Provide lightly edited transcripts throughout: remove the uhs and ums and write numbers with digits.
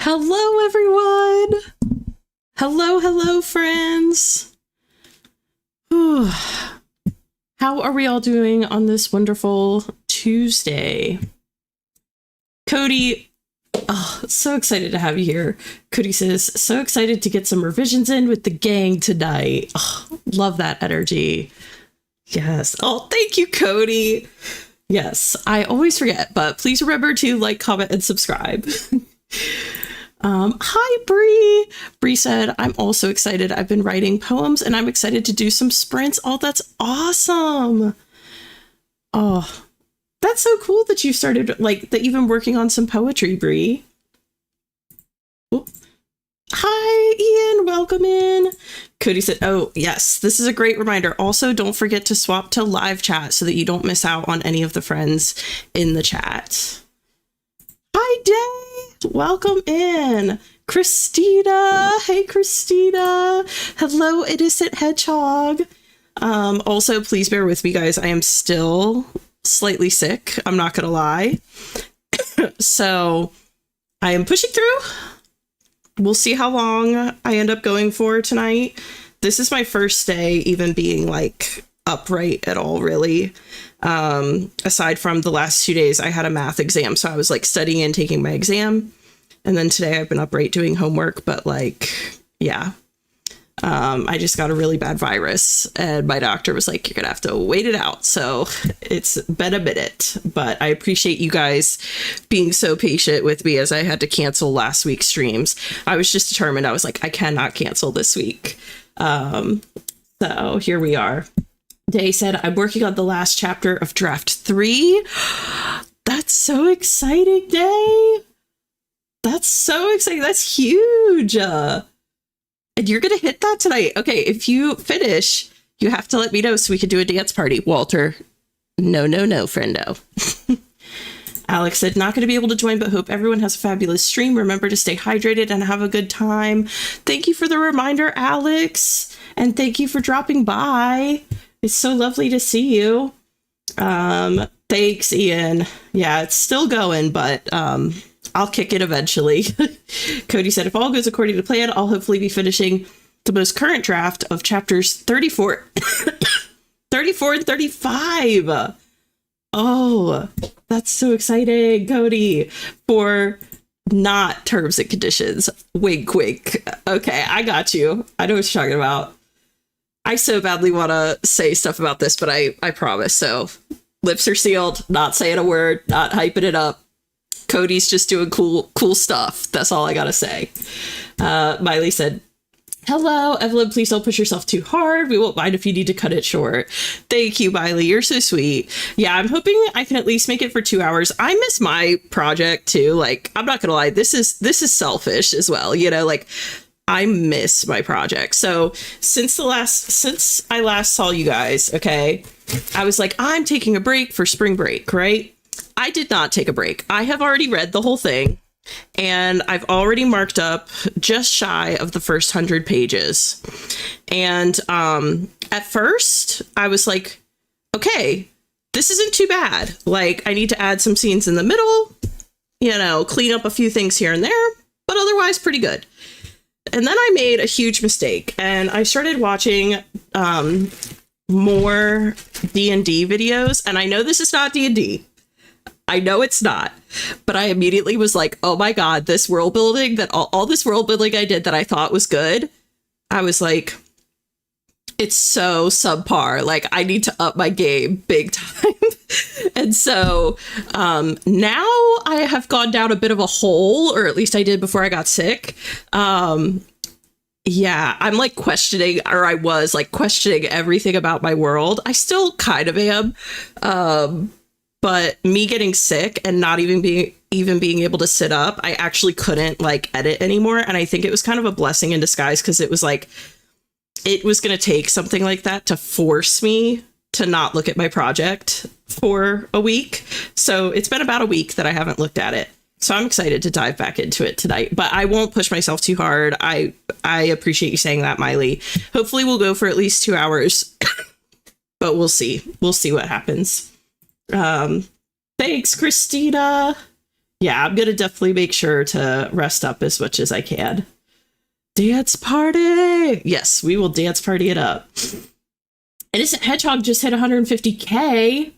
Hello, everyone. Hello, friends. Whew. How are we all doing on this wonderful Tuesday? Cody, so excited to have you here. Cody says, so excited to get some revisions in with the gang tonight. Oh, love that energy. Yes. Oh, thank you, Cody. Yes, I always forget, but please remember to like, comment, and subscribe. Hi, Bree. Bree said, I'm also excited. I've been writing poems and I'm excited to do some sprints. Oh, that's awesome. Oh, that's so cool that you started, like, that you've been working on some poetry, Bree. Oh. Hi, Ian. Welcome in. Cody said, oh, yes, this is a great reminder. Also, don't forget to swap to live chat so that you don't miss out on any of the friends in the chat. Hi, Day. Welcome in. Christina. Hey, Christina. Hello, Innocent Hedgehog. Also, please bear with me, guys. I am still slightly sick. I'm not going to lie. So I am pushing through. We'll see how long I end up going for tonight. This is my first day even being like upright at all, really. Aside from the last 2 days, I had a math exam. So I was like studying and taking my exam. And then today I've been upright doing homework. But like, yeah, I just got a really bad virus. And my doctor was like, you're going to have to wait it out. So it's been a minute. But I appreciate you guys being so patient with me as I had to cancel last week's streams. I was just determined. I was like, I cannot cancel this week. So here we are. Day said, I'm working on the last chapter of draft 3. That's so exciting, Day. That's so exciting. That's huge. And you're going to hit that tonight. Okay, if you finish, you have to let me know so we can do a dance party. Walter, no, friendo. Alex said, not going to be able to join, but hope everyone has a fabulous stream. Remember to stay hydrated and have a good time. Thank you for the reminder, Alex. And thank you for dropping by. It's so lovely to see you. Thanks, Ian. Yeah, it's still going, but I'll kick it eventually. Cody said, if all goes according to plan, I'll hopefully be finishing the most current draft of chapters 34, 34 and 35. Oh, that's so exciting, Cody. For not terms and conditions. Wink, wink. Okay, I got you. I know what you're talking about. I so badly want to say stuff about this, but I promise. So lips are sealed, not saying a word, not hyping it up. Cody's just doing cool stuff. That's all I got to say. Miley said, hello, Evelyn, please don't push yourself too hard. We won't mind if you need to cut it short. Thank you, Miley. You're so sweet. Yeah, I'm hoping I can at least make it for 2 hours. I miss my project too. Like, I'm not going to lie. This is selfish as well. You know, like, I miss my project. So since I last saw you guys, okay, I was like, I'm taking a break for spring break, right? I did not take a break. I have already read the whole thing and I've already marked up just shy of the first 100 pages. And at first I was like, okay, this isn't too bad. Like, I need to add some scenes in the middle, you know, clean up a few things here and there, but otherwise pretty good. And then I made a huge mistake and I started watching more D&D videos, and I know this is not D&D. I know it's not, but I immediately was like, oh my God, this world building, that all this world building I did that I thought was good, I was like, it's so subpar. Like, I need to up my game big time. And so now I have gone down a bit of a hole, or at least I did before I got sick. Yeah, I'm like questioning, or I was like questioning everything about my world. I still kind of am. But me getting sick and not even being able to sit up, I actually couldn't like edit anymore. And I think it was kind of a blessing in disguise, because it was like, it was going to take something like that to force me to not look at my project for a week. So it's been about a week that I haven't looked at it. So I'm excited to dive back into it tonight, but I won't push myself too hard. I appreciate you saying that, Miley. Hopefully we'll go for at least 2 hours, but we'll see. We'll see what happens. Thanks, Christina. Yeah, I'm gonna definitely make sure to rest up as much as I can. Dance party! Yes, we will dance party it up. Innocent Hedgehog just hit 150k.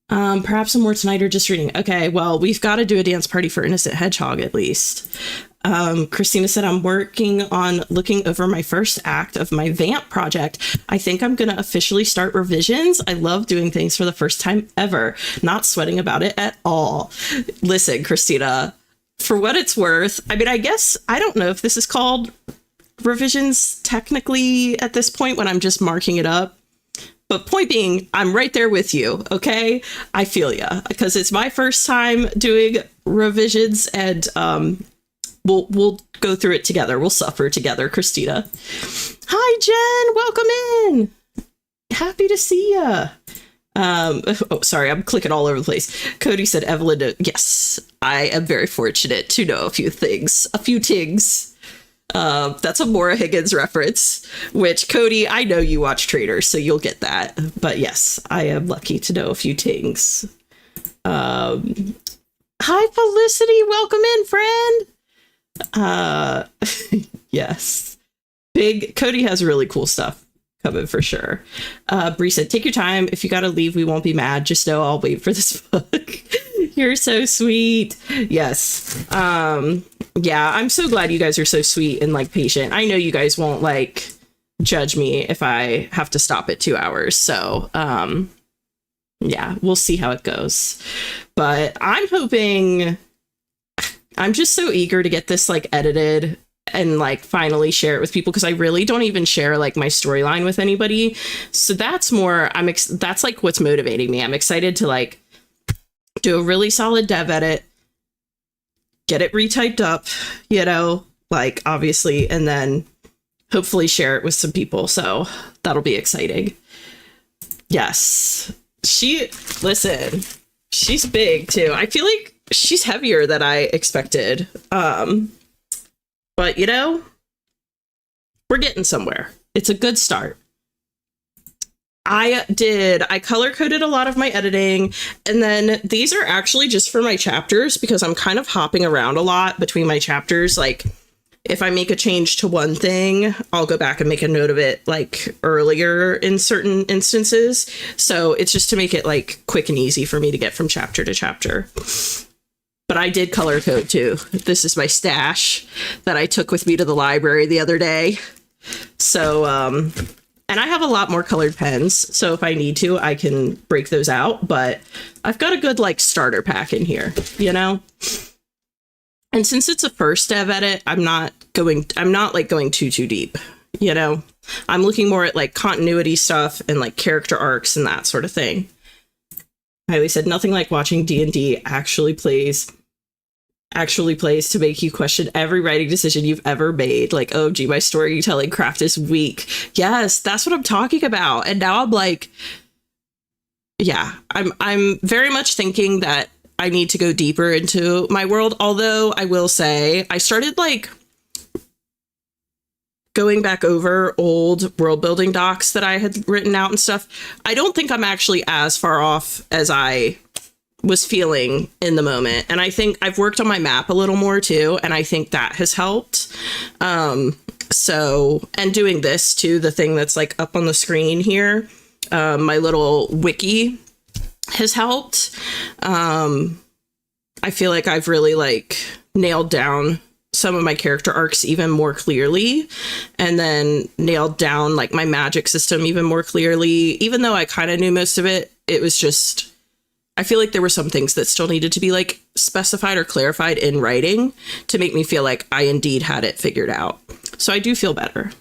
Perhaps some more tonight or just reading. Okay, well, we've got to do a dance party for Innocent Hedgehog at least. Christina said, I'm working on looking over my first act of my Vamp project. I think I'm going to officially start revisions. I love doing things for the first time ever, not sweating about it at all. Listen, Christina, for what it's worth, I mean, I guess, I don't know if this is called revisions technically at this point when I'm just marking it up. But point being, I'm right there with you, okay? I feel ya, because it's my first time doing revisions, and we'll go through it together. We'll suffer together, Christina. Hi, Jen. Welcome in. Happy to see ya. Oh, sorry, I'm clicking all over the place. Cody said, Evelyn, yes, I am very fortunate to know a few things. That's a Maura Higgins reference, which, Cody, I know you watch Traders, so you'll get that. But yes, I am lucky to know a few things. Hi, Felicity. Welcome in, friend. Yes. Big Cody has really cool stuff coming for sure. Bree said, take your time. If you got to leave, we won't be mad. Just know I'll wait for this book. You're so sweet. Yes. Yeah, I'm so glad you guys are so sweet and like patient. I know you guys won't like judge me if I have to stop at 2 hours. So, yeah, we'll see how it goes. But I'm hoping, I'm just so eager to get this like edited and like finally share it with people, because I really don't even share like my storyline with anybody. So that's more, that's like what's motivating me. I'm excited to like do a really solid dev edit, get it retyped up, you know, like obviously, and then hopefully share it with some people. So that'll be exciting. Yes. Listen, she's big too. I feel like she's heavier than I expected. But you know, we're getting somewhere. It's a good start. I color coded a lot of my editing, and then these are actually just for my chapters, because I'm kind of hopping around a lot between my chapters. Like if I make a change to one thing, I'll go back and make a note of it like earlier in certain instances. So it's just to make it like quick and easy for me to get from chapter to chapter. But I did color code too. This is my stash that I took with me to the library the other day. So, and I have a lot more colored pens, so if I need to, I can break those out. But I've got a good like starter pack in here, you know? And since it's a first dev edit, I'm not like going too deep, you know? I'm looking more at like continuity stuff and like character arcs and that sort of thing. Miley said, nothing like watching D&D actually plays to make you question every writing decision you've ever made. Like, oh gee, my storytelling craft is weak. Yes, that's what I'm talking about. And now I'm like, yeah, I'm very much thinking that I need to go deeper into my world. Although I will say I started like going back over old world building docs that I had written out and stuff. I don't think I'm actually as far off as I was feeling in the moment. And I think I've worked on my map a little more too. And I think that has helped. So, and doing this too, the thing that's like up on the screen here, My little wiki has helped. I feel like I've really like nailed down some of my character arcs even more clearly, and then nailed down like my magic system even more clearly. Even though I kind of knew most of it, it was just, I feel like there were some things that still needed to be like specified or clarified in writing to make me feel like I indeed had it figured out. So I do feel better.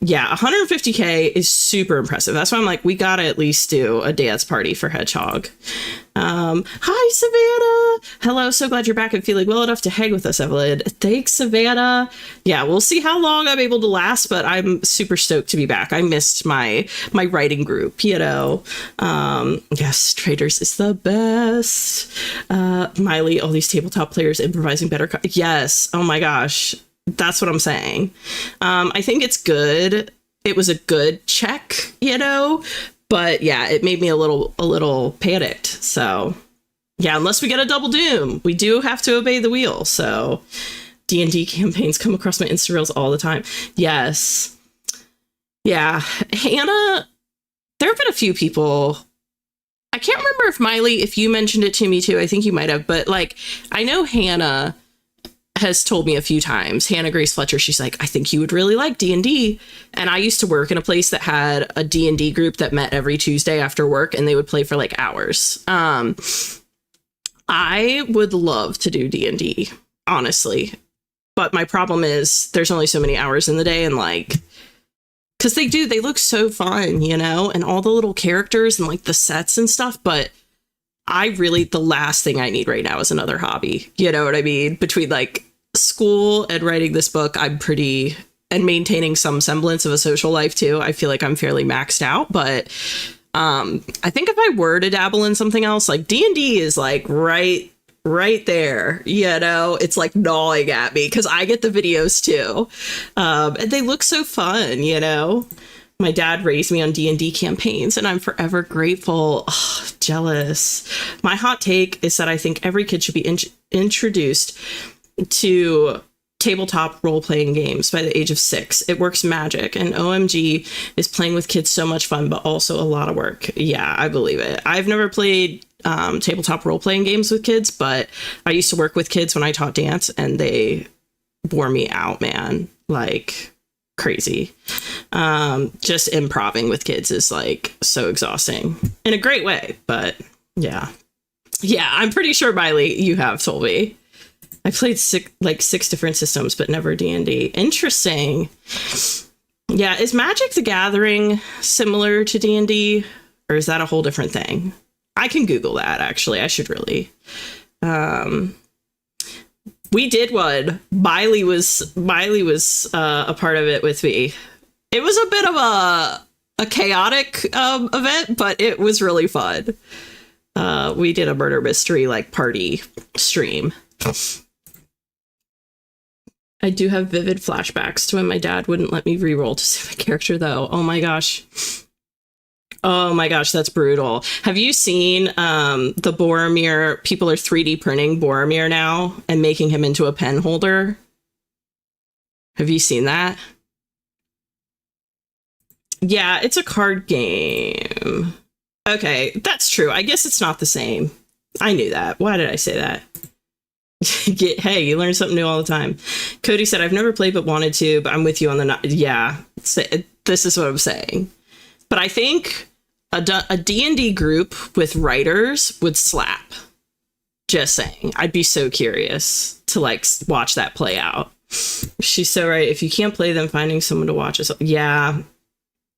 Yeah, 150K is super impressive. That's why I'm like, we gotta at least do a dance party for Hedgehog. Hi, Savannah. Hello, so glad you're back and feeling well enough to hang with us, Evelyn. Thanks, Savannah. Yeah, we'll see how long I'm able to last, but I'm super stoked to be back. I missed my writing group, you know. Yes, Traders is the best. Miley, all these tabletop players improvising better. Yes, oh my gosh. That's what I'm saying. I think it's good. It was a good check, you know, but yeah, it made me a little panicked. So yeah, unless we get a double doom, we do have to obey the wheel. So D&D campaigns come across my Insta Reels all the time. Yes. Yeah. Hannah, there have been a few people. I can't remember if Miley, if you mentioned it to me too, I think you might have, but like, I know Hannah has told me a few times, Hannah Grace Fletcher, she's like, I think you would really like D&D. And I used to work in a place that had a D&D group that met every Tuesday after work, and they would play for like hours. I would love to do D&D, honestly. But my problem is there's only so many hours in the day, and like, because they look so fun, you know, and all the little characters and like the sets and stuff, but the last thing I need right now is another hobby. You know what I mean? Between like school and writing this book, and maintaining some semblance of a social life too. I feel like I'm fairly maxed out, but I think if I were to dabble in something else, like D&D is like right there, you know, it's like gnawing at me because I get the videos too. And they look so fun, you know. My dad raised me on D&D campaigns, and I'm forever grateful. Oh, jealous. My hot take is that I think every kid should be introduced to tabletop role-playing games by the age of 6. It works magic, and OMG is playing with kids so much fun, but also a lot of work. Yeah, I believe it. I've never played tabletop role-playing games with kids, but I used to work with kids when I taught dance, and they wore me out, man. Like, crazy. Just improvising with kids is like so exhausting in a great way, but yeah, I'm pretty sure, Miley, you have told me. I played 6 different systems, but never D&D. Interesting. Yeah, is Magic the Gathering similar to D&D, or is that a whole different thing? I can Google that, actually. I should really. We did one. Miley was a part of it with me. It was a bit of a chaotic event, but it was really fun. We did a murder mystery like party stream. I do have vivid flashbacks to when my dad wouldn't let me reroll to save my character, though. Oh my gosh. Oh my gosh, that's brutal. Have you seen the Boromir? People are 3D printing Boromir now and making him into a pen holder. Have you seen that? Yeah, it's a card game. Okay, that's true. I guess it's not the same. I knew that. Why did I say that? Hey, you learn something new all the time. Cody said, I've never played but wanted to, but I'm with you on the... Yeah, this is what I'm saying. But I think a D&D group with writers would slap. Just saying. I'd be so curious to like watch that play out. She's so right. If you can't play them, finding someone to watch is... Yeah.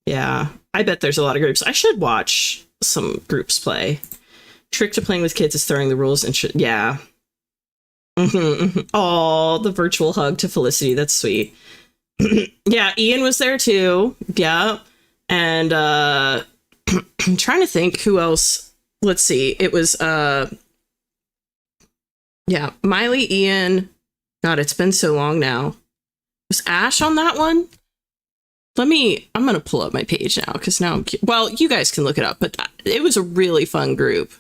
Yeah. I bet there's a lot of groups. I should watch some groups play. Trick to playing with kids is throwing the rules and yeah. Oh, the virtual hug to Felicity. That's sweet. Yeah, Ian was there too. Yeah. And I'm trying to think who else. Let's see. It was yeah, Miley, Ian. God, it's been so long now. Was Ash on that one? I'm going to pull up my page now because now well, you guys can look it up, but it was a really fun group.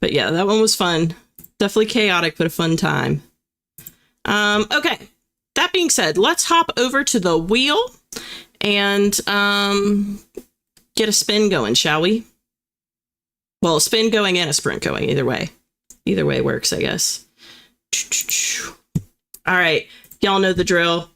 But yeah, that one was fun. Definitely chaotic, but a fun time. Okay. that being said, let's hop over to the wheel and get a spin going, shall we? Well, a spin going and a sprint going, either way. Either way works, I guess. All right, y'all know the drill.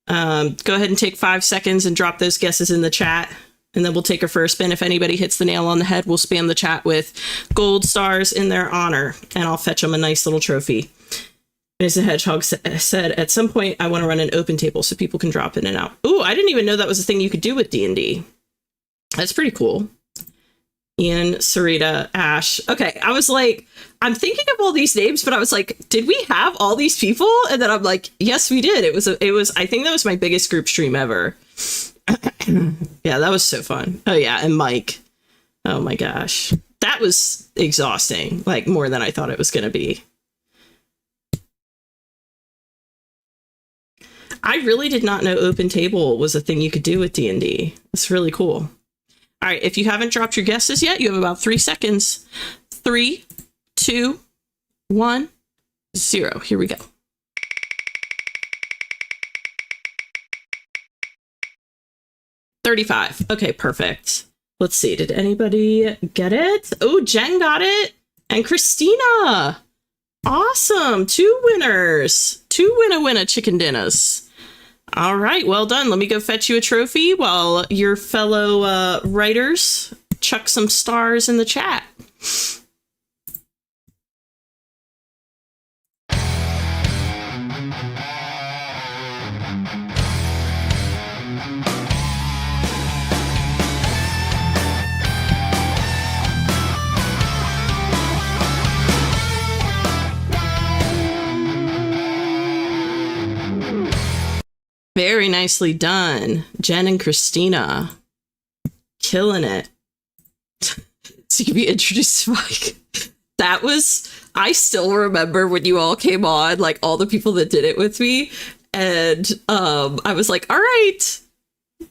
Go ahead and take 5 seconds and drop those guesses in the chat. And then we'll take her for a spin. If anybody hits the nail on the head, we'll spam the chat with gold stars in their honor. And I'll fetch them a nice little trophy. As the Hedgehog said, at some point, I want to run an open table so people can drop in and out. Ooh, I didn't even know that was a thing you could do with D&D. That's pretty cool. Ian, Sarita, Ash. Okay, I was like, I'm thinking of all these names, but I was like, did we have all these people? And then I'm like, yes, we did. It was, I think that was my biggest group stream ever. Yeah, that was so fun. Oh yeah, and Mike. Oh my gosh. That was exhausting, like more than I thought it was going to be. I really did not know open table was a thing you could do with D&D. It's really cool. All right, if you haven't dropped your guesses yet, you have about 3 seconds. 3, 2, 1, 0. Here we go. $35. Okay, perfect. Let's see. Did anybody get it? Oh, Jen got it. And Christina. Awesome. 2 winners. 2 winner chicken dinners. All right. Well done. Let me go fetch you a trophy while your fellow writers chuck some stars in the chat. Very nicely done, Jen and Christina. Killing it. So you be introduced to Mike. That was, I still remember when you all came on, like all the people that did it with me. And I was like, all right,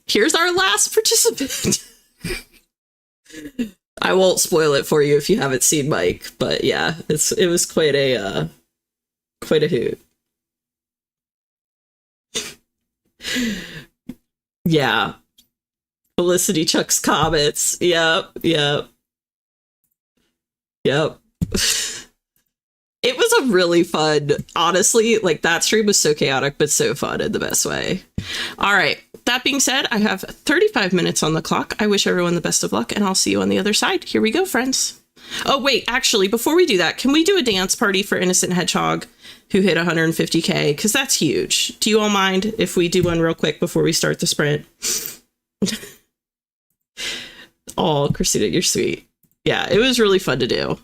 here's our last participant. I won't spoil it for you if you haven't seen Mike, but yeah, it was quite a hoot. Yeah. Felicity Chuck's comments. Yep. It was a really fun, honestly, like that stream was so chaotic, but so fun in the best way. All right. That being said, I have 35 minutes on the clock. I wish everyone the best of luck, and I'll see you on the other side. Here we go, friends. Oh, wait, actually, before we do that, can we do a dance party for Innocent Hedgehog, who hit 150K? Because that's huge. Do you all mind if we do one real quick before we start the sprint? Oh, Christina, you're sweet. Yeah, it was really fun to do.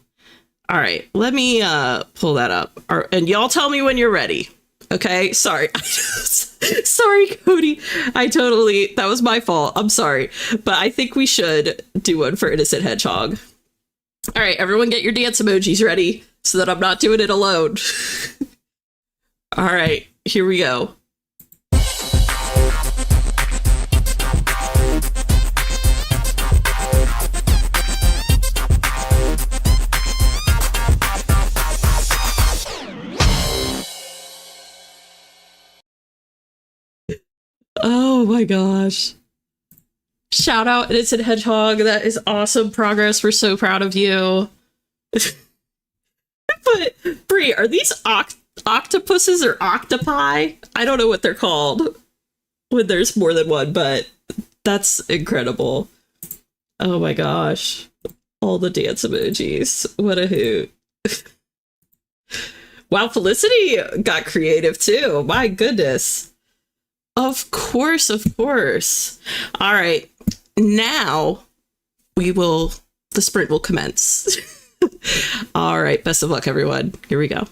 All right, let me pull that up. And y'all tell me when you're ready. Okay, sorry. Sorry, Cody. That was my fault. I'm sorry. But I think we should do one for Innocent Hedgehog. All right, everyone get your dance emojis ready so that I'm not doing it alone. All right, here we go. Oh my gosh. Shout out Innocent Hedgehog. That is awesome progress. We're so proud of you. But, Brie, are these octopuses or octopi? I don't know what they're called when there's more than one, but that's incredible. Oh my gosh. All the dance emojis. What a hoot. Wow, Felicity got creative too. My goodness. Of course, of course. All right. Now the sprint will commence. All right. Best of luck, everyone. Here we go.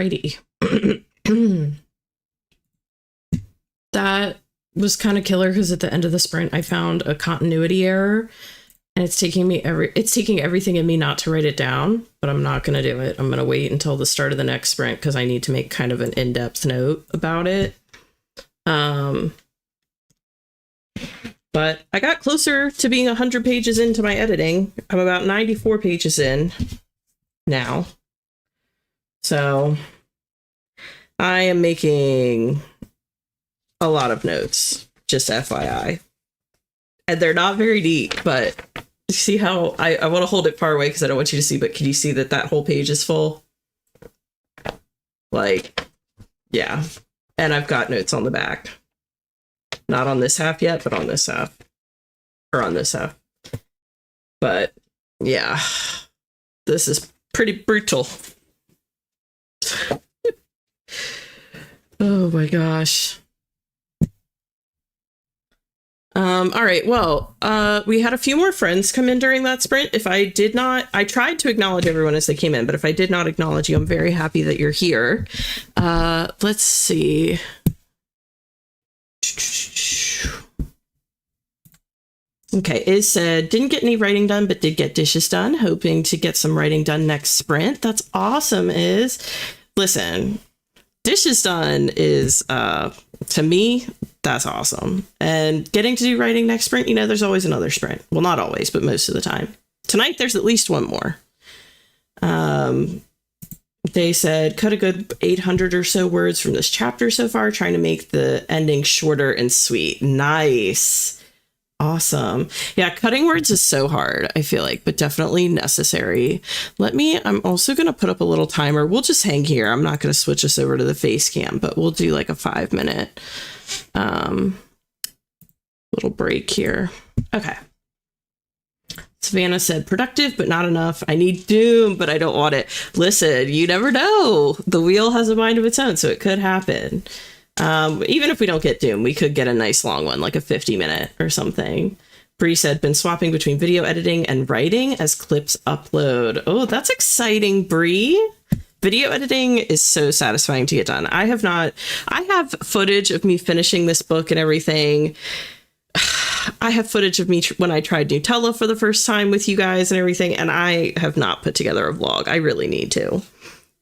Alrighty. That was kind of killer because at the end of the sprint, I found a continuity error, and it's taking everything in me not to write it down, but I'm not going to do it. I'm going to wait until the start of the next sprint because I need to make kind of an in-depth note about it. But I got closer to being 100 pages into my editing. I'm about 94 pages in now. So I am making a lot of notes, just FYI. And they're not very deep, but see how I want to hold it far away because I don't want you to see, but can you see that that whole page is full? Like, yeah. And I've got notes on the back. Not on this half yet, but on this half. Or on this half. But, yeah. This is pretty brutal. Oh my gosh. All right, well, we had a few more friends come in during that sprint. If I did not, I tried to acknowledge everyone as they came in, but if I did not acknowledge you, I'm very happy that you're here. Let's see. Okay, Iz said, didn't get any writing done, but did get dishes done. Hoping to get some writing done next sprint. That's awesome, Iz. Listen, dishes done is, to me, that's awesome. And getting to do writing next sprint, you know, there's always another sprint. Well, not always, but most of the time. Tonight, there's at least one more. They said, cut a good 800 or so words from this chapter so far, trying to make the ending shorter and sweet. Nice. Awesome. Yeah, cutting words is so hard, I feel like, but definitely necessary. I'm also going to put up a little timer. We'll just hang here. I'm not going to switch us over to the face cam, but we'll do like a 5-minute little break here. Okay. Savannah said, productive, but not enough. I need Doom, but I don't want it. Listen, you never know. The wheel has a mind of its own, so it could happen. Even if we don't get Doom, we could get a nice long one, like a 50-minute or something. Bree said, been swapping between video editing and writing as clips upload. Oh, that's exciting, Bree. Video editing is so satisfying to get done. I have footage of me finishing this book and everything. I have footage of me when I tried Nutella for the first time with you guys and everything, and I have not put together a vlog. I really need to.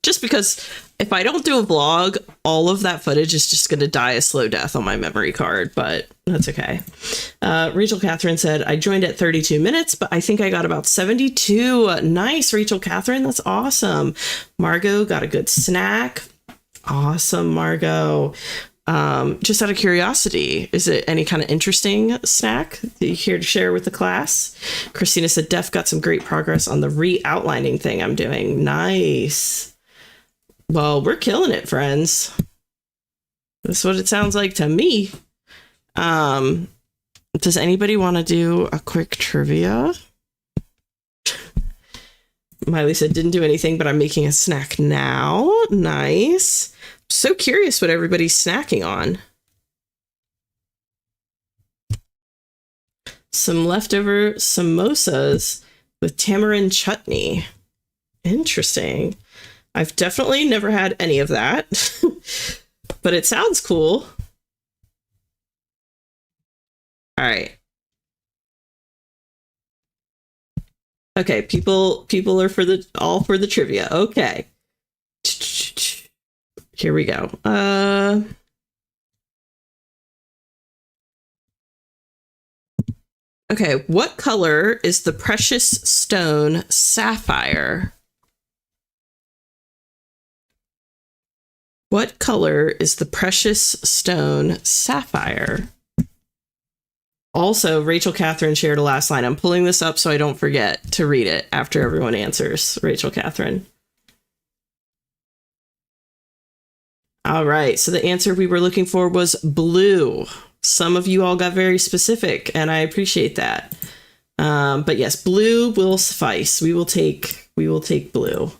Just because if I don't do a vlog, all of that footage is just going to die a slow death on my memory card, but that's okay. Rachel Catherine said, I joined at 32 minutes, but I think I got about 72. Nice, Rachel Catherine. That's awesome. Margot got a good snack. Awesome, Margot. Just out of curiosity, is it any kind of interesting snack that you here to share with the class? Christina said, Def got some great progress on the re-outlining thing I'm doing. Nice. Well, we're killing it, friends. That's what it sounds like to me. Does anybody want to do a quick trivia? Miley said, didn't do anything, but I'm making a snack now. Nice. So curious what everybody's snacking on. Some leftover samosas with tamarind chutney. Interesting. I've definitely never had any of that, but it sounds cool. All right. Okay, people are all for the trivia. Okay. Here we go. Okay, what color is the precious stone sapphire? What color is the precious stone sapphire? Also, Rachel Catherine shared a last line. I'm pulling this up so I don't forget to read it after everyone answers. Rachel Catherine. All right, so the answer we were looking for was blue. Some of you all got very specific, and I appreciate that. But yes, blue will suffice. We will take blue.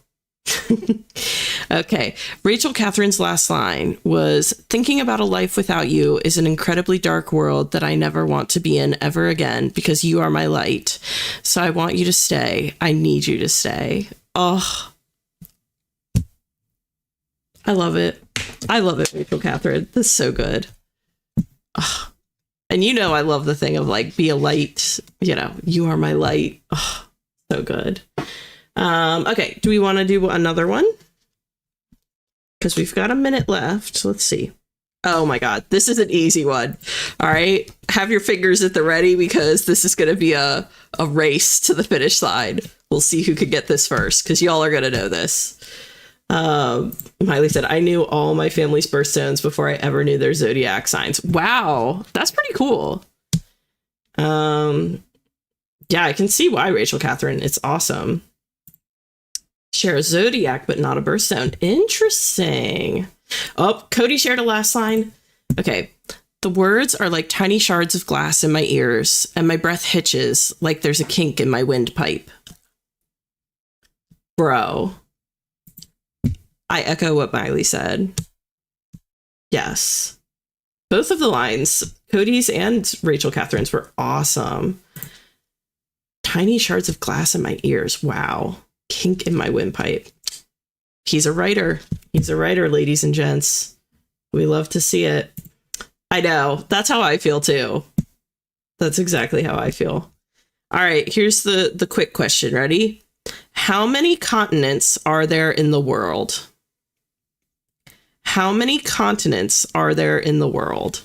Okay, Rachel Catherine's last line was, thinking about a life without you is an incredibly dark world that I never want to be in ever again because you are my light. So I want you to stay. I need you to stay. Oh, I love it. I love it, Rachel Catherine. This is so good. Ugh. And you know I love the thing of like, be a light, you know, you are my light. Oh, so good. Okay, do we want to do another one? Because we've got a minute left. Let's see. Oh my God, this is an easy one. All right, have your fingers at the ready because this is going to be a race to the finish line. We'll see who could get this first because y'all are going to know this. Miley said, I knew all my family's birthstones before I ever knew their zodiac signs. Wow, that's pretty cool. Yeah, I can see why, Rachel Catherine. It's awesome. Share a zodiac, but not a birthstone. Interesting. Oh, Cody shared a last line. Okay. The words are like tiny shards of glass in my ears, and my breath hitches like there's a kink in my windpipe. Bro. I echo what Miley said. Yes. Both of the lines, Cody's and Rachel Catherine's, were awesome. Tiny shards of glass in my ears. Wow. Kink in my windpipe. He's a writer. He's a writer, ladies and gents. We love to see it. I know. That's how I feel too. That's exactly how I feel. All right. Here's the quick question. Ready? How many continents are there in the world? How many continents are there in the world?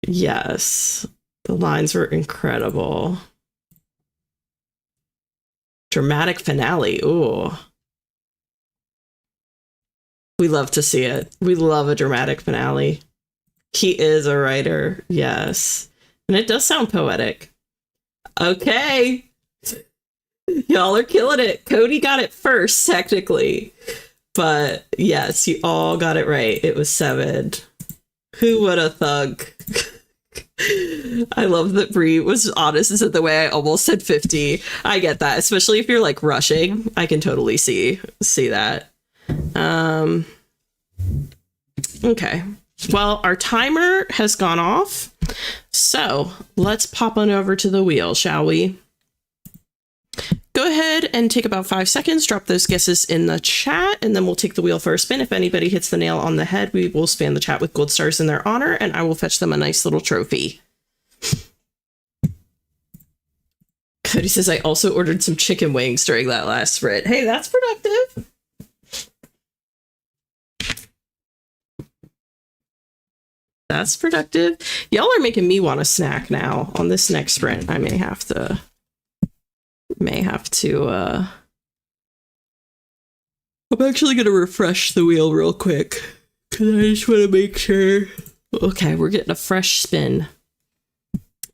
Yes. The lines were incredible. Dramatic finale. Ooh. We love to see it. We love a dramatic finale. He is a writer. Yes. And it does sound poetic. Okay. Y'all are killing it. Cody got it first, technically. But yes, you all got it right. It was 7. Who would have thunk? I love that Brie was honest and said the way I almost said 50. I get that, especially if you're like rushing. I can totally see that. Okay. Well, our timer has gone off. So let's pop on over to the wheel, shall we? Go ahead and take about 5 seconds, drop those guesses in the chat, and then we'll take the wheel for a spin. If anybody hits the nail on the head, we will span the chat with gold stars in their honor, and I will fetch them a nice little trophy. Cody says, I also ordered some chicken wings during that last sprint. Hey, that's productive. That's productive. Y'all are making me want a snack now on this next sprint. I may have to I'm actually gonna refresh the wheel real quick because I just want to make sure. Okay, we're getting a fresh spin.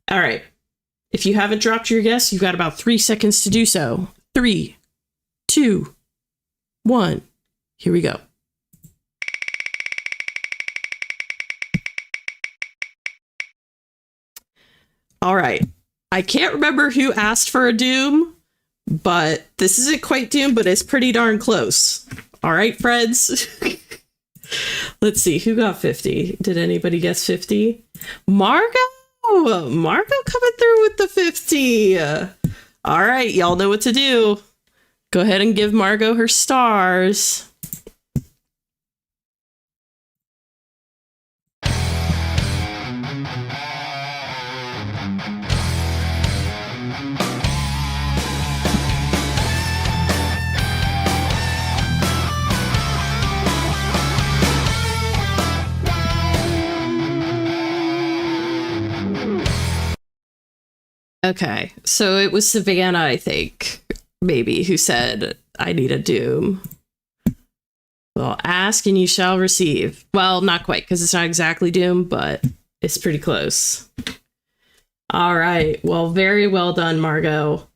All right, if you haven't dropped your guess, you've got about 3 seconds to do so. 3, 2, 1, here we go. All right, I can't remember who asked for a doom, but this isn't quite Doom, but it's pretty darn close. All right, friends. Let's see, who got 50? Did anybody guess 50? Margo! Margo coming through with the 50. All right, y'all know what to do. Go ahead and give Margo her stars. Okay, so it was Savannah, I think, maybe, who said, I need a doom. Well, ask and you shall receive. Well, not quite, because it's not exactly doom, but it's pretty close. All right, well, very well done, Margo.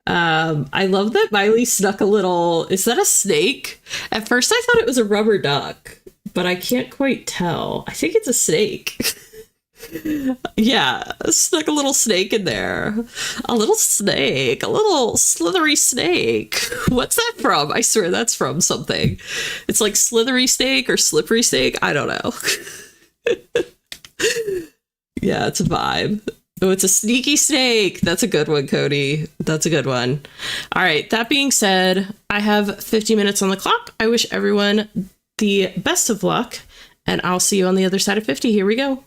I love that Miley snuck a little... Is that a snake? At first, I thought it was a rubber duck, but I can't quite tell. I think it's a snake. Yeah, snuck a little snake in there. A little snake. A little slithery snake. What's that from? I swear that's from something. It's like slithery snake or slippery snake. I don't know. Yeah, it's a vibe. Oh, it's a sneaky snake. That's a good one, Cody. That's a good one. All right. That being said, I have 50 minutes on the clock. I wish everyone the best of luck, and I'll see you on the other side of 50. Here we go.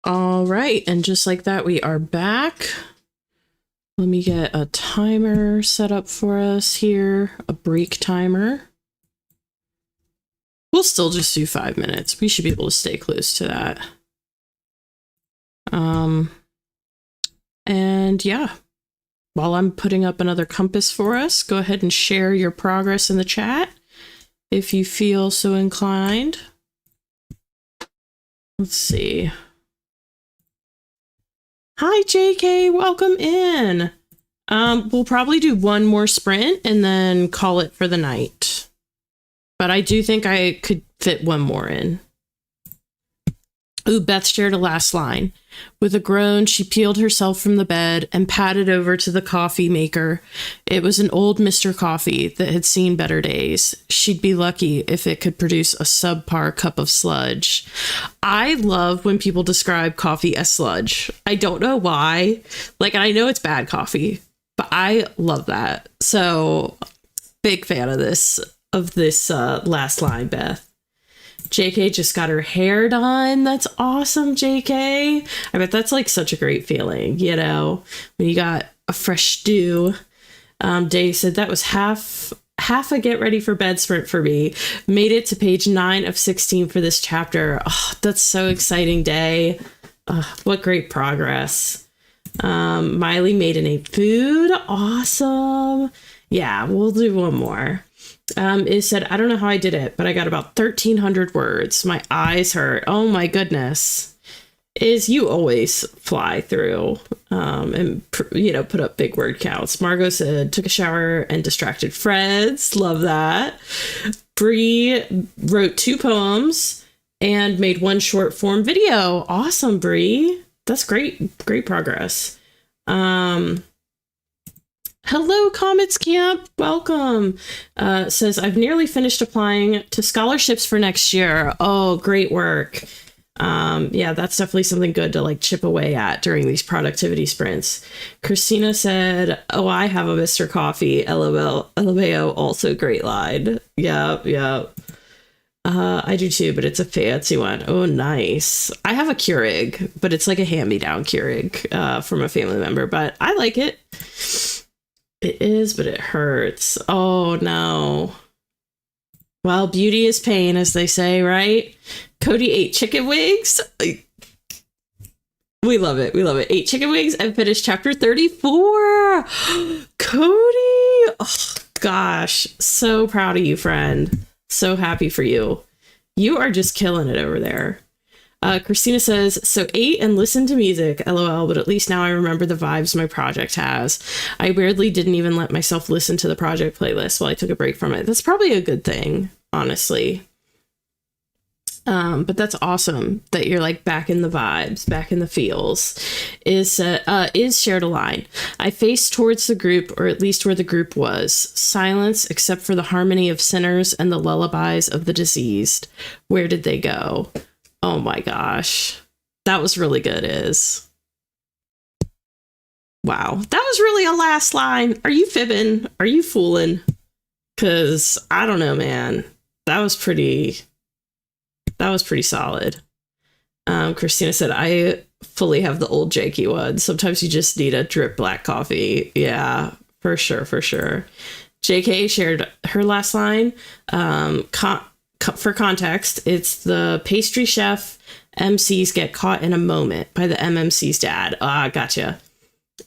All right, and just like that, we are back. Let me get a timer set up for us here, a break timer. We'll still just do 5 minutes. We should be able to stay close to that. And yeah, while I'm putting up another compass for us, go ahead and share your progress in the chat if you feel so inclined. Let's see. Hi, JK, welcome in. We'll probably do one more sprint and then call it for the night. But I do think I could fit one more in. Ooh, Beth shared a last line. With a groan, she peeled herself from the bed and padded over to the coffee maker. It was an old Mr. Coffee that had seen better days. She'd be lucky if it could produce a subpar cup of sludge. I love when people describe coffee as sludge. I don't know why. Like, I know it's bad coffee, but I love that. So, big fan of this last line, Beth. JK just got her hair done. That's awesome, JK. I bet that's like such a great feeling, you know, when you got a fresh do. Dave said that was half a get ready for bed sprint for me. Made it to page 9 of 16 for this chapter. Oh, that's so exciting, Day. What great progress. Miley made and ate food. Awesome. Yeah, we'll do one more. It said, I don't know how I did it, but I got about 1,300 words. My eyes hurt. Oh my goodness. You always fly through and, you know, put up big word counts. Margot said, took a shower and distracted Freds. Love that. Bree wrote 2 poems and made 1 short form video. Awesome, Bree. That's great. Great progress. Hello, Comets Camp. Welcome. Says, I've nearly finished applying to scholarships for next year. Oh, great work. Yeah, that's definitely something good to like chip away at during these productivity sprints. Christina said, oh, I have a Mr. Coffee. LOL. LMAO. Also great line. Yeah. I do too, but it's a fancy one. Oh, nice. I have a Keurig, but it's like a hand-me-down Keurig from a family member, but I like it. It is, but it hurts. Oh, no. Well, beauty is pain, as they say, right? Cody ate chicken wings. We love it. We love it. 8 chicken wings and finished chapter 34. Cody. Oh, gosh. So proud of you, friend. So happy for you. You are just killing it over there. Christina says, so ate and listened to music, LOL, but at least now I remember the vibes my project has. I weirdly didn't even let myself listen to the project playlist while I took a break from it. That's probably a good thing, honestly. But that's awesome that you're like back in the vibes, back in the feels. Is shared a line. I faced towards the group, or at least where the group was. Silence, except for the harmony of sinners and the lullabies of the diseased. Where did they go? Oh my gosh. That was really good, Is. Wow. That was really a last line. Are you fibbing? Are you fooling? Because I don't know, man. That was pretty solid. Christina said, I fully have the old janky one. Sometimes you just need a drip black coffee. Yeah, for sure. JK shared her last line. For context, it's the pastry chef MCs get caught in a moment by the MMC's dad. Gotcha.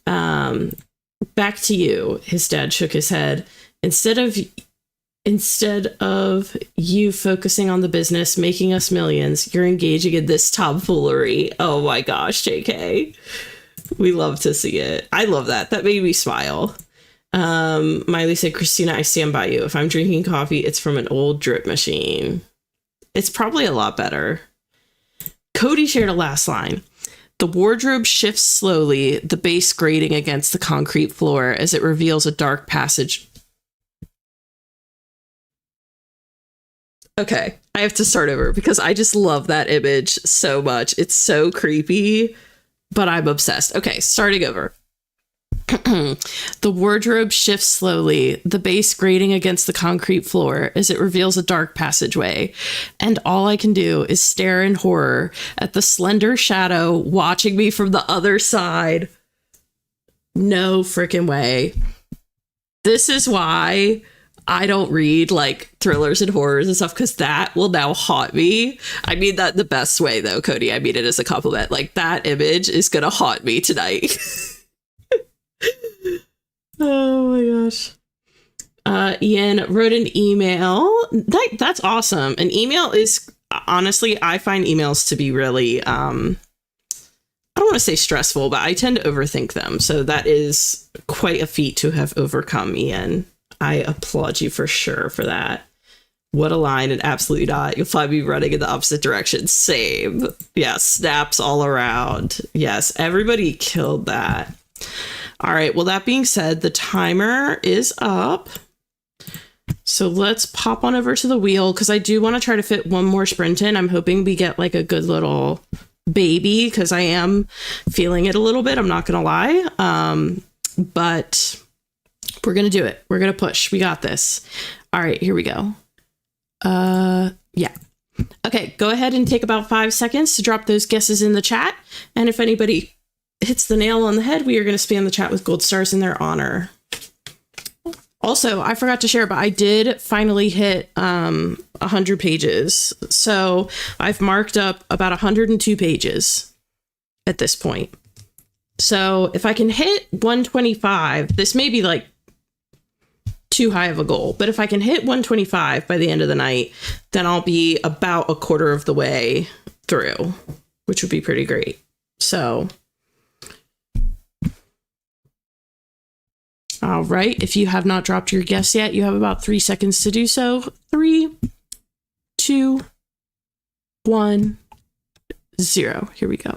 Back to you. His dad shook his head. Instead of you focusing on the business, making us millions, you're engaging in this tomfoolery. Oh my gosh, JK. We love to see it. I love that. That made me smile. Miley said, Christina, I stand by you. If I'm drinking coffee, it's from an old drip machine. It's probably a lot better. Cody shared a last line. The wardrobe shifts slowly, the base grating against the concrete floor as it reveals a dark passage. Okay, I have to start over because I just love that image so much. It's so creepy, but I'm obsessed. Okay, starting over. The wardrobe shifts slowly, the base grating against the concrete floor as it reveals a dark passageway. And all I can do is stare in horror at the slender shadow watching me from the other side. No freaking way. This is why I don't read like thrillers and horrors and stuff, because that will now haunt me. I mean that in the best way, though, Cody. I mean it as a compliment. Like, that image is going to haunt me tonight. Oh my gosh. Ian wrote an email. That's awesome. An email is, honestly, I find emails to be really, I don't want to say stressful, but I tend to overthink them. So that is quite a feat to have overcome, Ian. I applaud you for sure for that. What a line, and absolutely not. You'll find me running in the opposite direction. Same. Yeah, snaps all around. Yes, everybody killed that. All right, well, that being said, the timer is up. So let's pop on over to the wheel, because I do want to try to fit one more sprint in. I'm hoping we get like a good little baby, because I am feeling it a little bit. I'm not going to lie. But we're going to do it. We're going to push. We got this. All right, here we go. Yeah. Okay, go ahead and take about 5 seconds to drop those guesses in the chat. And if anybody hits the nail on the head, we are going to spam the chat with gold stars in their honor. Also, I forgot to share, but I did finally hit 100 pages. So I've marked up about 102 pages at this point. So if I can hit 125, this may be like too high of a goal, but if I can hit 125 by the end of the night, then I'll be about a quarter of the way through, which would be pretty great. So all right, if you have not dropped your guess yet, you have about 3 seconds to do so. 3, 2, 1, 0. Here we go.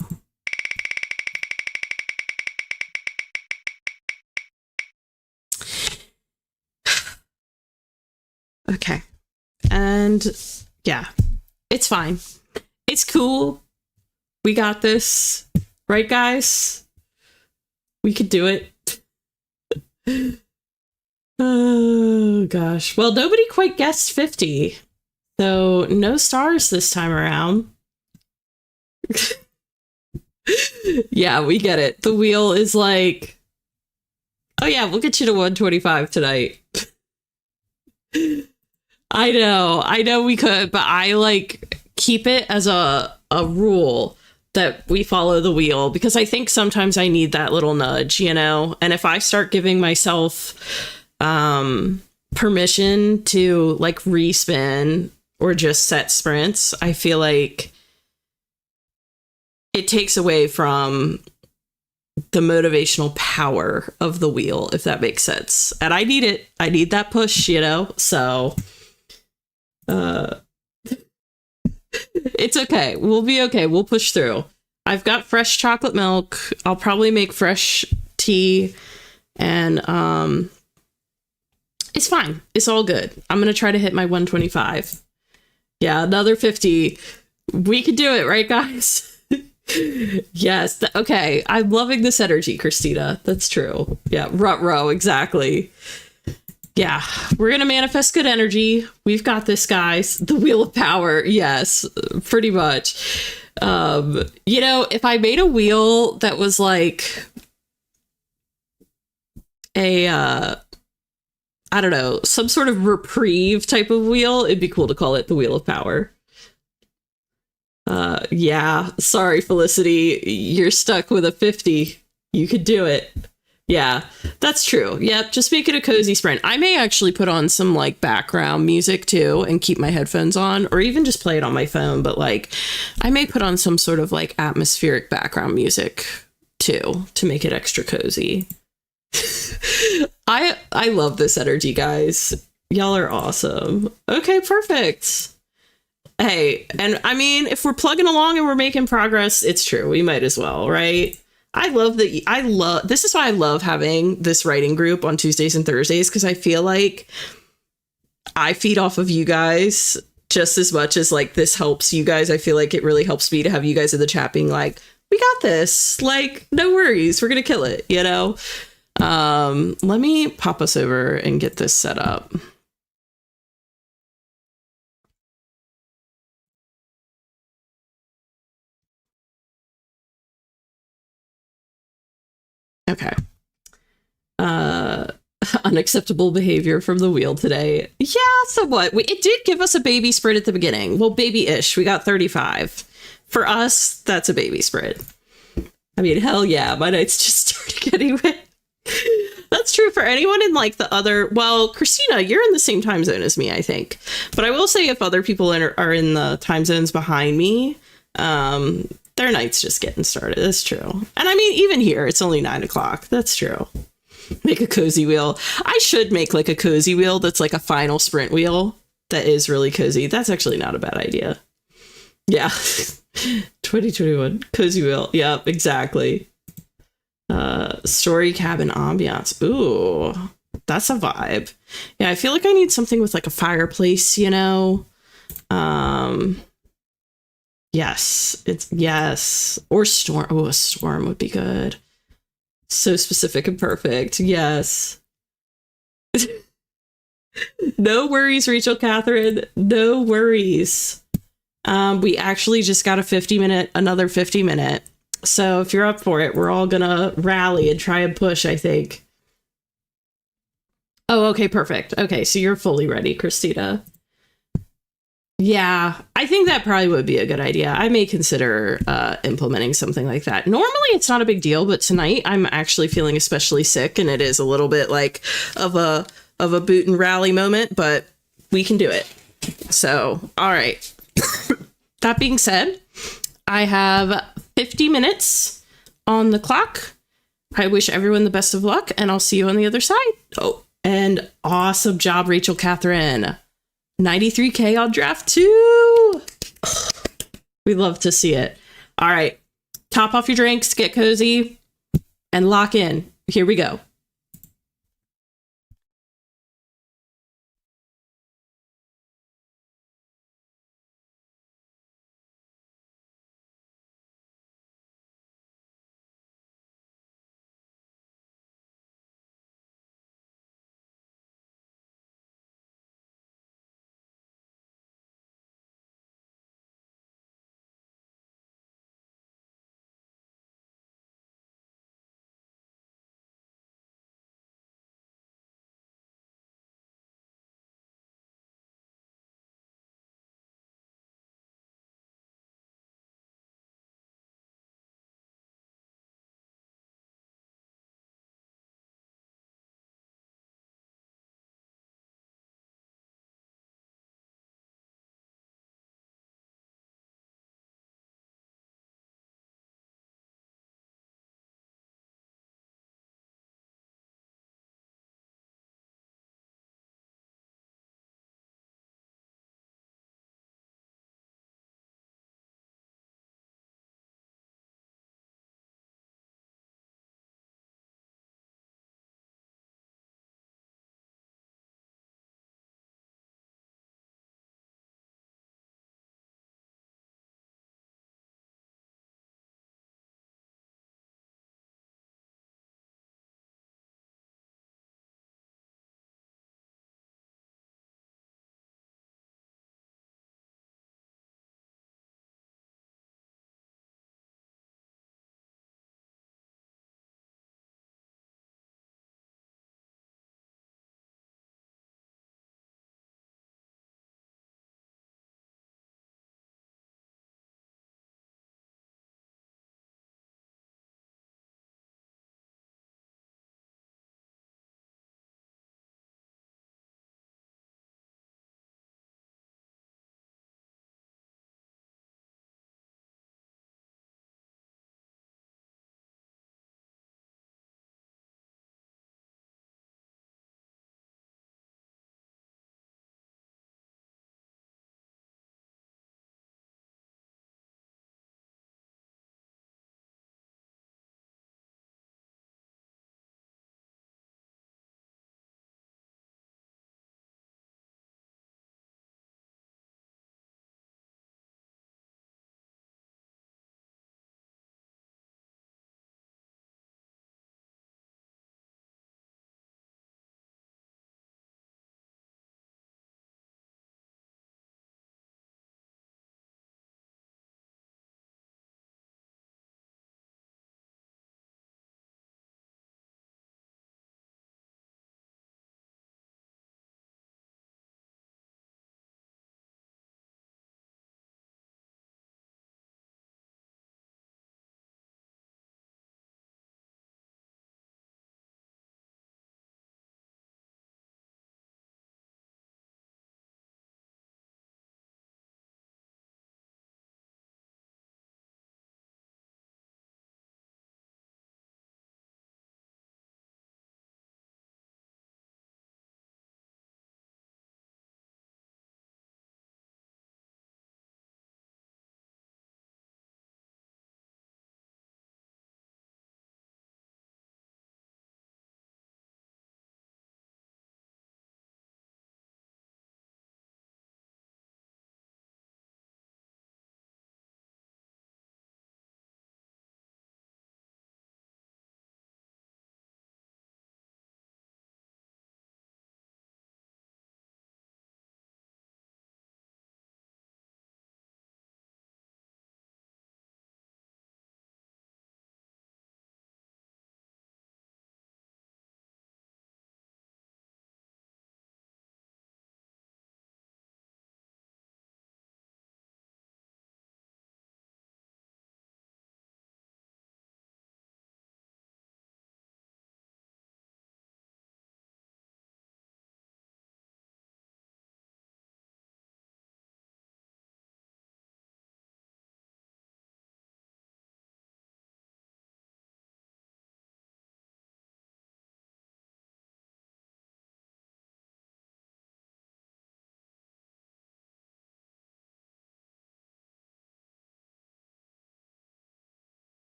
Okay. And yeah, it's fine. It's cool. We got this. Right, guys? We could do it. Oh gosh. Well, nobody quite guessed 50, so no stars this time around. Yeah, we get it. The wheel is like, oh yeah, we'll get you to 125 tonight. I know we could, but I like keep it as a rule that we follow the wheel, because I think sometimes I need that little nudge, you know? And if I start giving myself permission to like respin or just set sprints, I feel like it takes away from the motivational power of the wheel, if that makes sense. And I need it. I need that push, you know? So it's okay. We'll be okay. We'll push through. I've got fresh chocolate milk. I'll probably make fresh tea, and it's fine. It's all good. I'm going to try to hit my 125. Yeah, another 50. We can do it, right, guys? Yes. Okay. I'm loving this energy, Christina. That's true. Yeah. Rut-row. Exactly. Yeah, we're going to manifest good energy. We've got this, guys. The wheel of power. Yes, pretty much. You know, if I made a wheel that was like a, I don't know, some sort of reprieve type of wheel, it'd be cool to call it the wheel of power. Yeah, sorry, Felicity. You're stuck with a 50. You could do it. Yeah, that's true. Yep, just make it a cozy sprint. I may actually put on some like background music too and keep my headphones on, or even just play it on my phone. But like, I may put on some sort of like atmospheric background music too to make it extra cozy. I love this energy, guys. Y'all are awesome. Okay, perfect. Hey, and I mean, if we're plugging along and we're making progress, it's true. We might as well, right? I love that. This is why I love having this writing group on Tuesdays and Thursdays, because I feel like I feed off of you guys just as much as like this helps you guys. I feel like it really helps me to have you guys in the chat being like, we got this, like, no worries, we're gonna kill it, you know? Let me pop us over and get this set up. Okay. Unacceptable behavior from the wheel today. Yeah, somewhat. It did give us a baby sprint at the beginning. Well, baby-ish. We got 35. For us, that's a baby sprint. I mean, hell yeah, my night's just starting anyway. That's true for anyone in like the other. Well, Christina, you're in the same time zone as me, I think. But I will say, if other people are in the time zones behind me, their night's just getting started. That's true. And I mean, even here, it's only 9 o'clock. That's true. Make a cozy wheel. I should make like a cozy wheel that's like a final sprint wheel that is really cozy. That's actually not a bad idea. Yeah. 2021 cozy wheel. Yep, exactly. Story cabin ambiance. Ooh, that's a vibe. Yeah, I feel like I need something with like a fireplace, you know. Yes, yes. Or storm. Oh, a storm would be good. So specific and perfect. Yes. No worries, Rachel Catherine. No worries. We actually just got another 50 minute. So if you're up for it, we're all gonna rally and try and push, I think. Oh, okay, perfect. Okay, so you're fully ready, Christina. Yeah, I think that probably would be a good idea. I may consider implementing something like that. Normally it's not a big deal, but tonight I'm actually feeling especially sick, and it is a little bit like of a boot and rally moment, but we can do it. So, all right. That being said, I have 50 minutes on the clock. I wish everyone the best of luck, and I'll see you on the other side. Oh, and awesome job, Rachel Catherine. 93K on draft 2. We love to see it. All right. Top off your drinks, get cozy, and lock in. Here we go.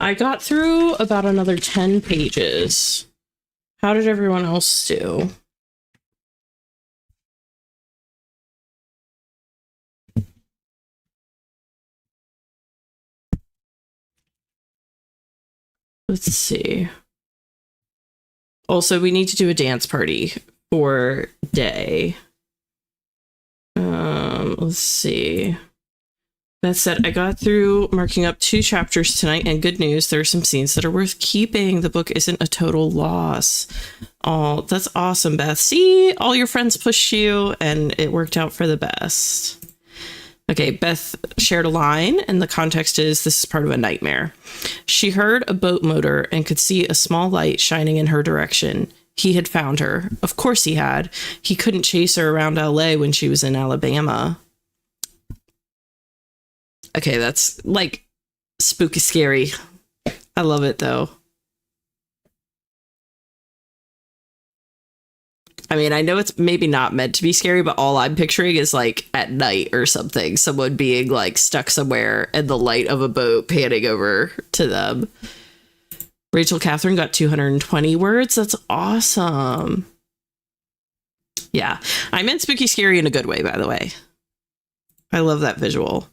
I got through about another 10 pages. How did everyone else do? Let's see. Also, we need to do a dance party for Day. Let's see. That said, I got through marking up 2 chapters tonight, and good news, there are some scenes that are worth keeping. The book isn't a total loss. Oh, that's awesome, Beth. See, all your friends pushed you, and it worked out for the best. Okay, Beth shared a line, and the context is this is part of a nightmare. She heard a boat motor and could see a small light shining in her direction. He had found her. Of course he had. He couldn't chase her around LA when she was in Alabama. Okay, that's like spooky scary. I love it though. I mean, I know it's maybe not meant to be scary, but all I'm picturing is like at night or something, someone being like stuck somewhere and the light of a boat panning over to them. Rachel Catherine got 220 words. That's awesome. Yeah, I meant spooky scary in a good way, by the way. I love that visual.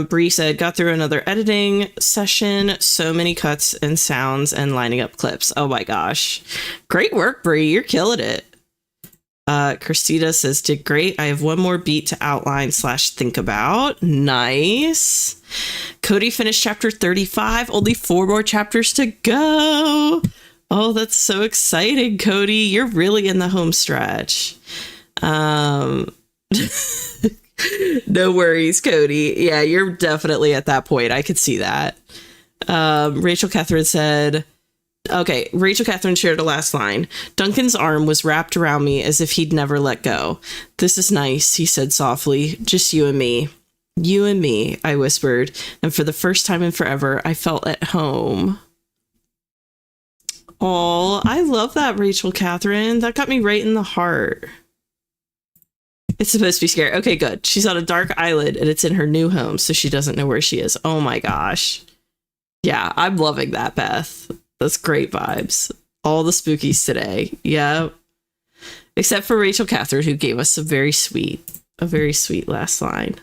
Bree said, got through another editing session. So many cuts and sounds and lining up clips. Oh my gosh. Great work, Bree. You're killing it. Christina says, did great. I have one more beat to outline / think about. Nice. Cody finished chapter 35. Only 4 more chapters to go. Oh, that's so exciting, Cody. You're really in the home stretch. No worries, Cody. Yeah, you're definitely at that point. I could see that. Rachel Catherine said, okay, Rachel Catherine shared a last line. Duncan's arm was wrapped around me as if he'd never let go. This is nice, he said softly. Just you and me. You and me, I whispered. And for the first time in forever, I felt at home. Oh, I love that, Rachel Catherine. That got me right in the heart. It's supposed to be scary. Okay, good. She's on a dark island and it's in her new home, so she doesn't know where she is. Oh my gosh. Yeah, I'm loving that, Beth. That's great vibes. All the spookies today. Yeah. Except for Rachel Catherine, who gave us a very sweet last line.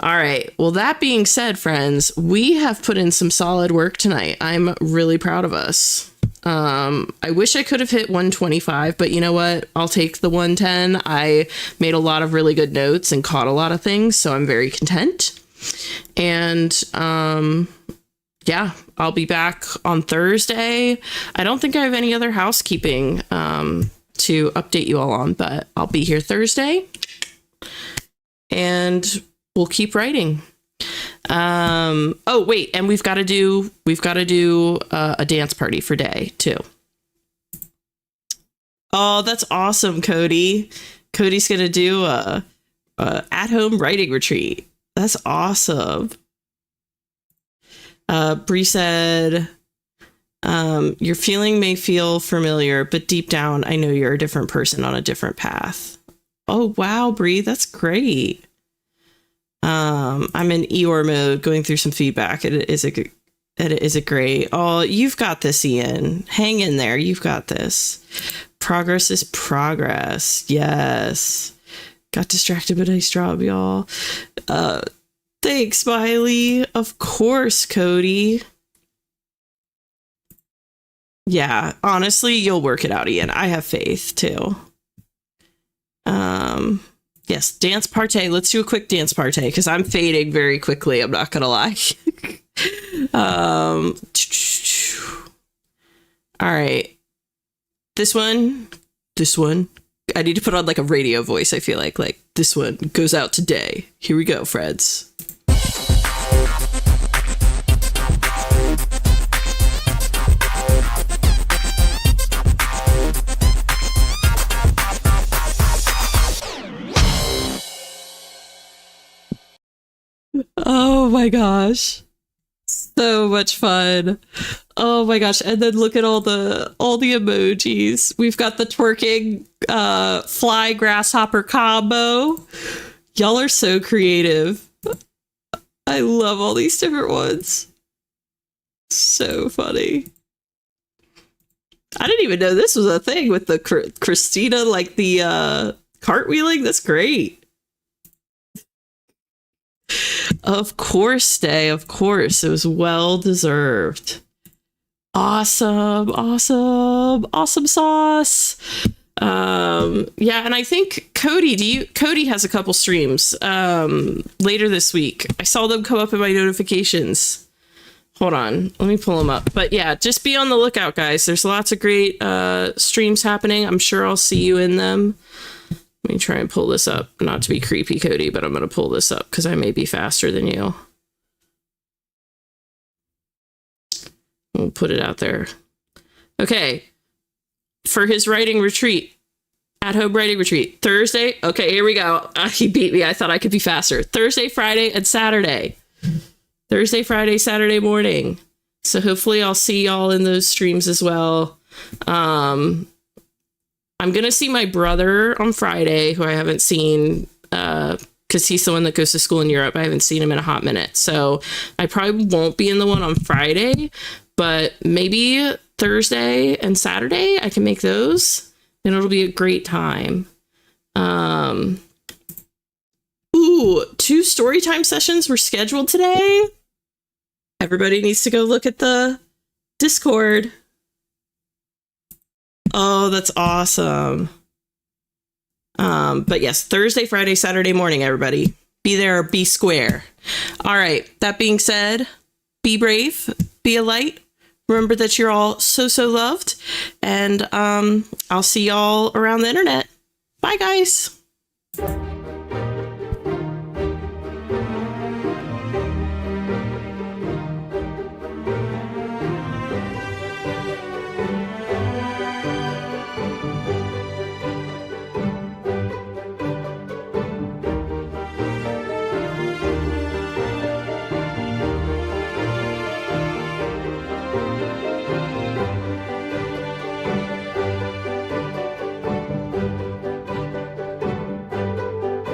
All right. Well, that being said, friends, we have put in some solid work tonight. I'm really proud of us. I wish I could have hit 125, but you know what? I'll take the 110. I made a lot of really good notes and caught a lot of things, so I'm very content. And yeah, I'll be back on Thursday. I don't think I have any other housekeeping to update you all on, but I'll be here Thursday and we'll keep writing. Oh wait, and we've got to do a dance party for Day too. Oh, that's awesome, Cody. Cody's gonna do a at-home writing retreat. That's awesome. Bree said, your feeling may feel familiar, but deep down, I know you're a different person on a different path. Oh wow, Bree, that's great. I'm in Eeyore mode, going through some feedback. It is a great. Oh, you've got this, Ian. Hang in there. You've got this. Progress is progress. Yes. Got distracted, but nice job, y'all. Thanks, Smiley. Of course, Cody. Yeah, honestly, you'll work it out, Ian. I have faith too. Yes, dance party. Let's do a quick dance party because I'm fading very quickly. I'm not gonna lie. All right. This one. I need to put on like a radio voice. I feel like this one goes out today. Here we go, friends. Oh my gosh. So much fun. Oh my gosh. And then look at all the emojis. We've got the twerking fly grasshopper combo. Y'all are so creative. I love all these different ones. So funny. I didn't even know this was a thing with the Christina, like the cartwheeling. That's great. Of course, Day. Of course. It was well deserved. Awesome. Awesome. Awesome sauce. Yeah, and I think Cody has a couple streams later this week. I saw them come up in my notifications. Hold on, let me pull them up. But yeah, just be on the lookout, guys. There's lots of great streams happening. I'm sure I'll see you in them. Let me try and pull this up. Not to be creepy, Cody, but I'm going to pull this up because I may be faster than you. We'll put it out there. Okay. For his writing retreat, at-home writing retreat, Thursday. Okay, here we go. He beat me. I thought I could be faster. Thursday, Friday, and Saturday. Thursday, Friday, Saturday morning. So hopefully I'll see y'all in those streams as well. I'm going to see my brother on Friday, who I haven't seen because he's the one that goes to school in Europe. I haven't seen him in a hot minute. So I probably won't be in the one on Friday, but maybe Thursday and Saturday I can make those and it'll be a great time. Ooh, 2 storytime sessions were scheduled today. Everybody needs to go look at the Discord. Oh, that's awesome. But yes, Thursday, Friday, Saturday morning, everybody. Be there or be square. All right. That being said, be brave, be a light. Remember that you're all so, so loved. And I'll see y'all around the internet. Bye, guys.